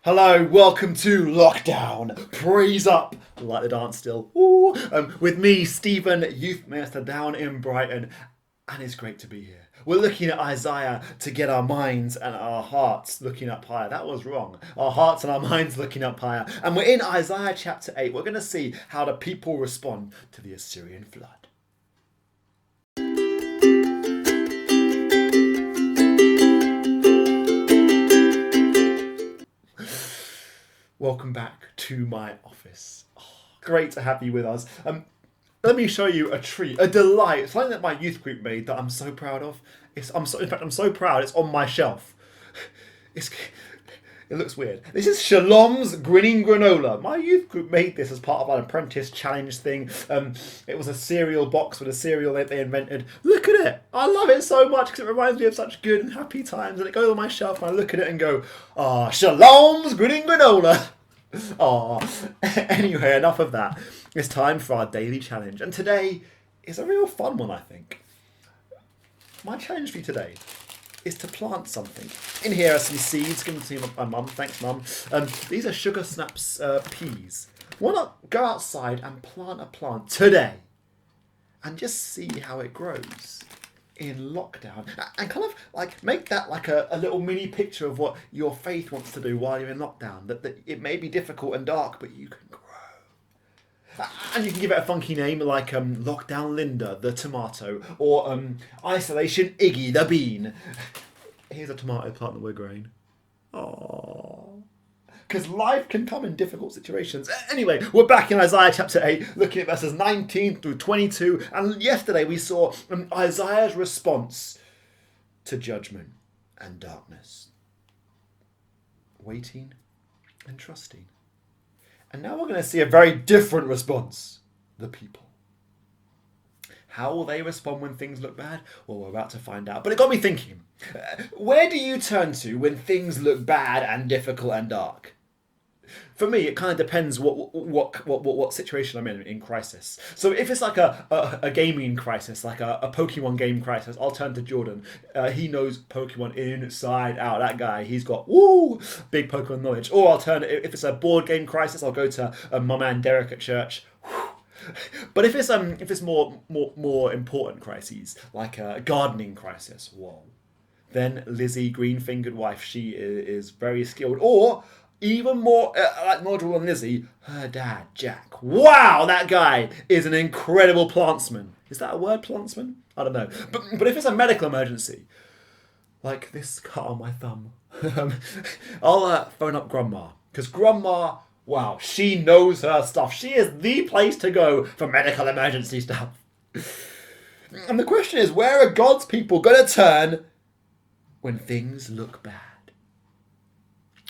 Hello, welcome to Lockdown. Praise up. I like the dance still. Ooh. With me, Stephen, youth minister down in Brighton, and it's great to be here. We're looking at Isaiah to get our minds and our hearts looking up higher. That was wrong. Our hearts and our minds looking up higher. And we're in Isaiah chapter 8. We're going to see how the people respond to the Assyrian flood. Welcome back to my office. Oh, great to have you with us. Let me show you a treat, a delight, something that my youth group made that I'm so proud of. In fact, I'm so proud it's on my shelf. It looks weird. This is Shalom's Grinning Granola. My youth group made this as part of an apprentice challenge thing. It was a cereal box with a cereal that they invented. Look at it. I love it so much because it reminds me of such good and happy times. And it goes on my shelf and I look at it and go, Shalom's Grinning Granola. Anyway, enough of that. It's time for our daily challenge. And today is a real fun one, I think. My challenge for you today is to plant something. In here are some seeds given to my mum. Thanks, mum. These are Sugar Snaps peas. Why not go outside and plant a plant today and just see how it grows in lockdown, and kind of like make that like a little mini picture of what your faith wants to do while you're in lockdown. That it may be difficult and dark, but you can grow. And you can give it a funky name like Lockdown Linda the tomato, or Isolation Iggy the bean. Here's a tomato plant that we're growing. Aww. Because life can come in difficult situations. Anyway, we're back in Isaiah chapter 8, looking at verses 19 through 22. And yesterday we saw Isaiah's response to judgment and darkness. Waiting and trusting. And now we're going to see a very different response. The people. How will they respond when things look bad? Well, we're about to find out. But it got me thinking. Where do you turn to when things look bad and difficult and dark? For me, it kind of depends what situation I'm in crisis. So if it's like a gaming crisis, like a Pokemon game crisis, I'll turn to Jordan. He knows Pokemon inside out. That guy, he's got big Pokemon knowledge. Or I'll turn, if it's a board game crisis, I'll go to my man Derek at church. But if it's more important crises, like a gardening crisis, then Lizzie, green-fingered wife, she is very skilled. Or even more like knowledgeable than Lizzie, her dad, Jack. Wow, that guy is an incredible plantsman. Is that a word, plantsman? I don't know. But if it's a medical emergency, like this cut on my thumb, I'll phone up Grandma. Because Grandma, wow, she knows her stuff. She is the place to go for medical emergency stuff. And the question is, where are God's people going to turn when things look bad?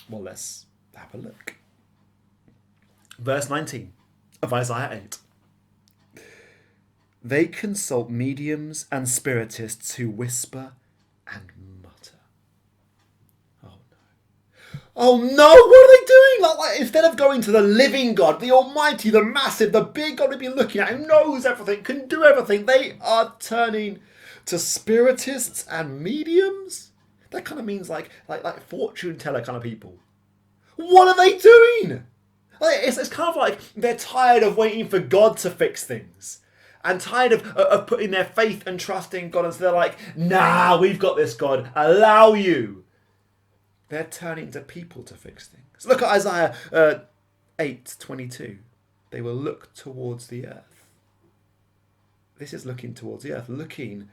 Well, let's have a look. Verse 19 of Isaiah 8. They consult mediums and spiritists who whisper and mutter. Oh no, what are they doing? Like instead of going to the living God, the almighty, the massive, the big God we've been looking at, who knows everything, can do everything, they are turning to spiritists and mediums? That kind of means like fortune teller kind of people. What are they doing? It's kind of like they're tired of waiting for God to fix things. And tired of putting their faith and trust in God. And so they're like, nah, we've got this, God. Allow you. They're turning to people to fix things. Look at Isaiah 8:22. They will look towards the earth. This is looking towards the earth. Looking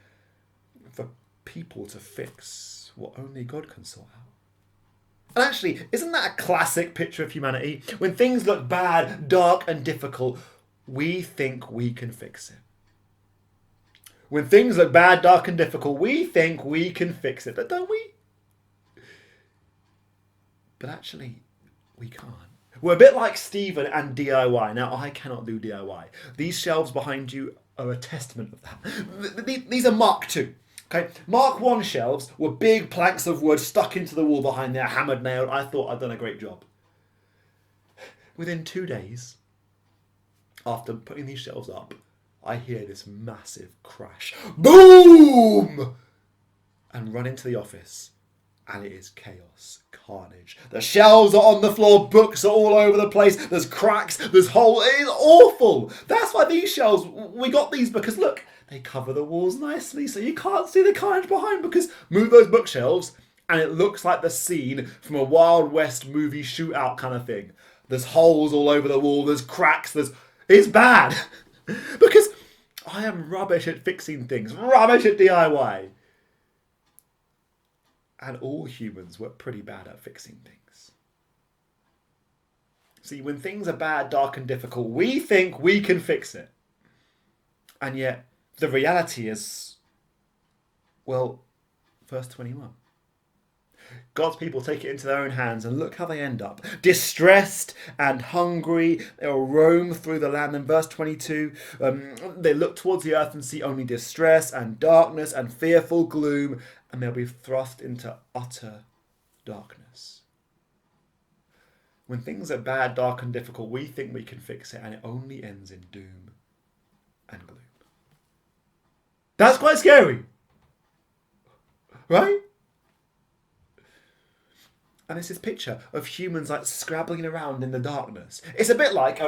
for people to fix what only God can sort out. And actually, isn't that a classic picture of humanity? When things look bad, dark and difficult, we think we can fix it. When things look bad, dark and difficult, we think we can fix it. But don't we? But actually, we can't. We're a bit like Stephen and DIY. Now, I cannot do DIY. These shelves behind you are a testament of that. These are Mark II. Okay, Mark I shelves were big planks of wood stuck into the wall behind there, hammered, nailed. I thought I'd done a great job. Within 2 days, after putting these shelves up, I hear this massive crash. Boom! And run into the office. And it is chaos, carnage. The shelves are on the floor, books are all over the place, there's cracks, there's holes. It's awful. That's why these shelves, we got these because look, they cover the walls nicely so you can't see the carnage behind, because move those bookshelves and it looks like the scene from a Wild West movie shootout kind of thing. There's holes all over the wall, there's cracks, it's bad. Because I am rubbish at fixing things, rubbish at DIY. And all humans were pretty bad at fixing things. See, when things are bad, dark and difficult, we think we can fix it. And yet, the reality is, well, verse 21. God's people take it into their own hands and look how they end up. Distressed and hungry, they'll roam through the land. In verse 22, they look towards the earth and see only distress and darkness and fearful gloom, and they'll be thrust into utter darkness. When things are bad, dark and difficult, we think we can fix it, and it only ends in doom and gloom. That's quite scary, right? And it's this picture of humans like scrabbling around in the darkness. It's a bit like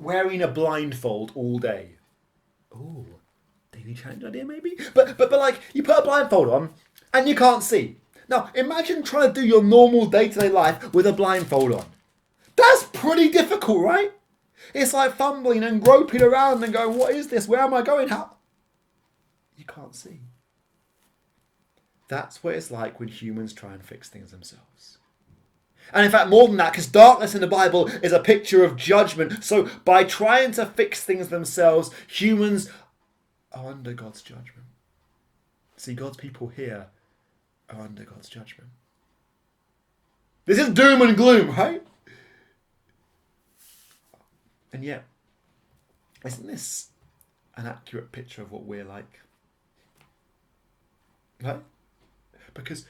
wearing a blindfold all day. Ooh, daily challenge idea maybe? But like you put a blindfold on and you can't see. Now imagine trying to do your normal day-to-day life with a blindfold on. That's pretty difficult, right? It's like fumbling and groping around and going, what is this? Where am I going? How? You can't see. That's what it's like when humans try and fix things themselves. And in fact, more than that, because darkness in the Bible is a picture of judgment. So by trying to fix things themselves, humans are under God's judgment. See, God's people here are under God's judgment. This is doom and gloom, right? And yet, isn't this an accurate picture of what we're like? Right? Because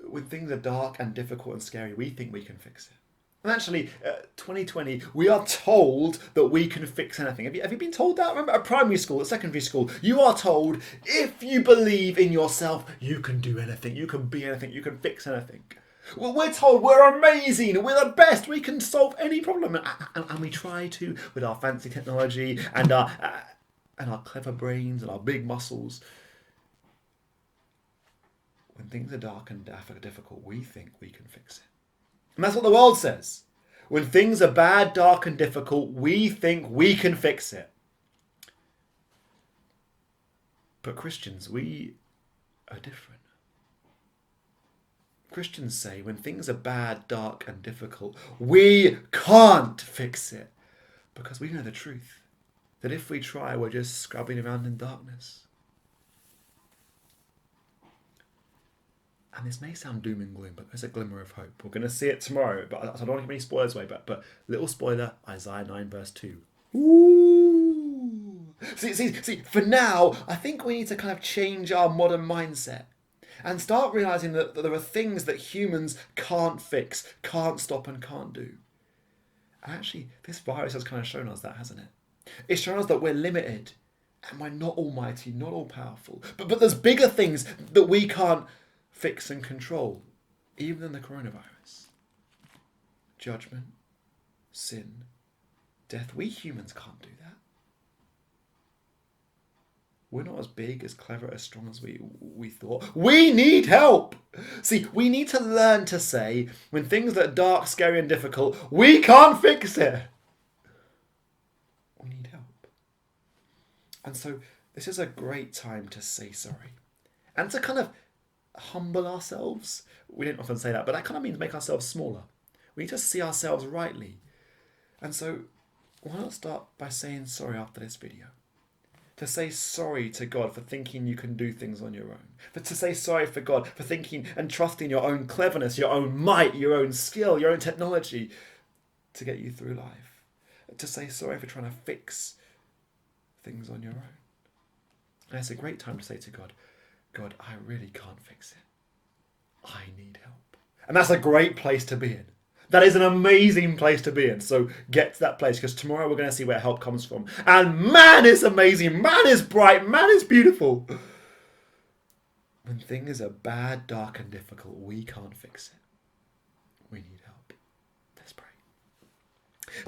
when things are dark and difficult and scary, we think we can fix it. And actually, 2020, we are told that we can fix anything. Have you been told that? Remember, at primary school, at secondary school, you are told if you believe in yourself, you can do anything, you can be anything, you can fix anything. Well, we're told we're amazing, we're the best, we can solve any problem. And we try to with our fancy technology and our clever brains and our big muscles. When things are dark and difficult, we think we can fix it. And that's what the world says. When things are bad, dark and difficult, we think we can fix it. But Christians, we are different. Christians say when things are bad, dark and difficult, we can't fix it. Because we know the truth. That if we try, we're just scrubbing around in darkness. And this may sound doom and gloom, but there's a glimmer of hope. We're going to see it tomorrow, but I don't want to give any spoilers away. But little spoiler, Isaiah 9 verse 2. Ooh! See, for now, I think we need to kind of change our modern mindset and start realizing that there are things that humans can't fix, can't stop and can't do. And actually, this virus has kind of shown us that, hasn't it? It's shown us that we're limited and we're not almighty, not all powerful. But there's bigger things that we can't fix and control, even than the coronavirus. Judgment, sin, death. We humans can't do that. We're not as big, as clever, as strong as we thought. We need help. See, we need to learn to say, when things that are dark, scary and difficult, we can't fix it. We need help. And so this is a great time to say sorry. And to kind of humble ourselves. We don't often say that, but that kind of means make ourselves smaller. We need to see ourselves rightly. And so why not start by saying sorry after this video? To say sorry to God for thinking you can do things on your own. But to say sorry for God for thinking and trusting your own cleverness, your own might, your own skill, your own technology to get you through life. To say sorry for trying to fix things on your own. And it's a great time to say to God, God, I really can't fix it. I need help. And that's a great place to be in. That is an amazing place to be in. So get to that place, because tomorrow we're going to see where help comes from. And man is amazing. Man is bright. Man is beautiful. When things are bad, dark and difficult, we can't fix it. We need help. Let's pray.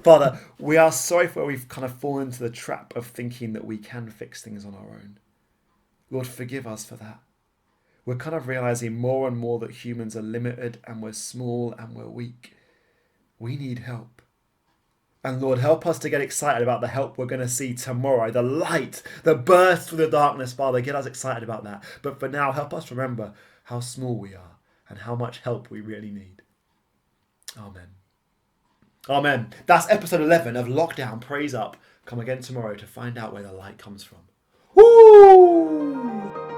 Father, we are sorry for where we've kind of fallen into the trap of thinking that we can fix things on our own. Lord, forgive us for that. We're kind of realizing more and more that humans are limited and we're small and we're weak. We need help. And Lord, help us to get excited about the help we're going to see tomorrow, the light, the burst through the darkness, Father. Get us excited about that. But for now, help us remember how small we are and how much help we really need. Amen. Amen. That's episode 11 of Lockdown. Praise Up. Come again tomorrow to find out where the light comes from. Woo!